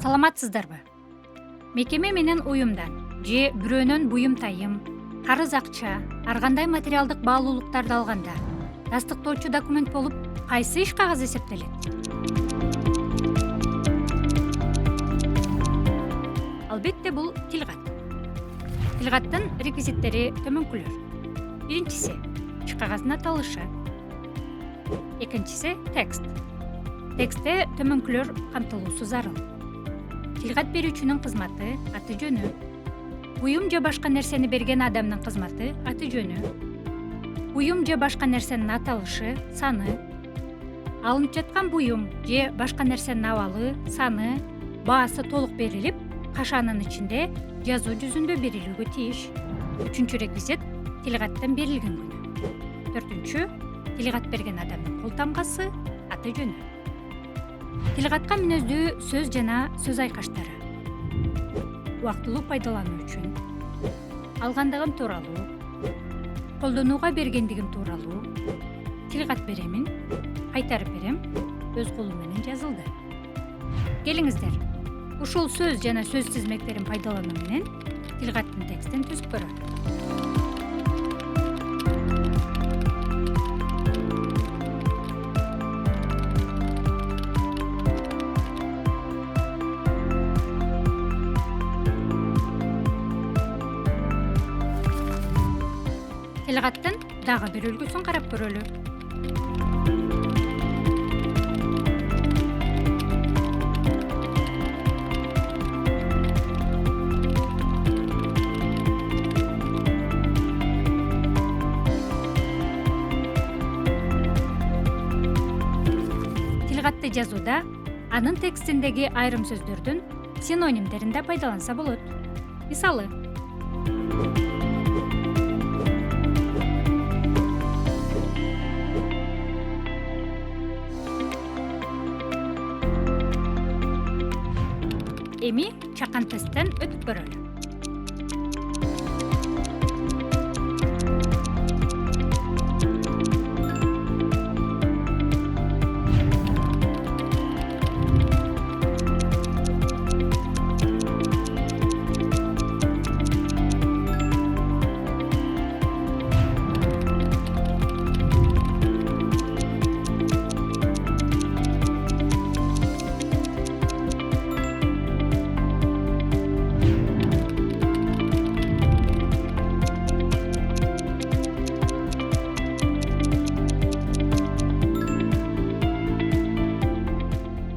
Саламатсыздарбы? Мекеме менен уюмдан же бирөөнөн буюм тайым, карыз акча, ар кандай материалдык баалуулуктарды алганда тастыктоочу документ болуп кайсы иш кагаз эсептелет? Албетте бул тилкат. Тилкаттын реквизиттери төмөнкүлөр. Биринчиси иш кагаздын аталышы. Экинчиси текст. Текстте төмөнкүлөр камтылуусу зарыл. Тилкат берүүчүнүн кызматы, аты жөнү. Буюм же башка нерсени берген адамдын кызматы, аты жөнү. Буюм же башка нерсенин аталышы, саны. Алынып жаткан буюм же башка нерсенин абалы, саны, баасы толук берилип, кашаанын ичинде жазуу жүзүндө берилүүгө тийиш. Үчүнчү реквизит тилкаттан берилген күнү. Төртүнчү тилкат берген адамдын кол тамгасы, аты жөнү. Тилкатка мүнөздүү сөз жана сөз айкаштары. Убактылуу пайдалануу үчүн, алгандыгым тууралуу, колдонууга бергендигим тууралуу, тилкат беремин, кайтарып берем, өз колум менен жазылды. Келиңиздер, ушул сөз жана сөз тизмектерин пайдалануу менен тилкаттын текстин түзүп көрөлү. Тилкаттын дагы бир үлгүсүн карап көрөлү. Тилкатты жазууда анын текстиндеги айрым сөздөрдүн синонимдерин да пайдаланса болот. Мисалы, эми чакан тесттен өтүп көрөлү.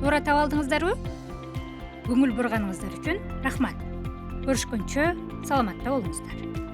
Туура таап алдыңыздарбы? Көңүл бурганыңыздар үчүн рахмат. Көрүшкөнчө саламатта болуңуздар.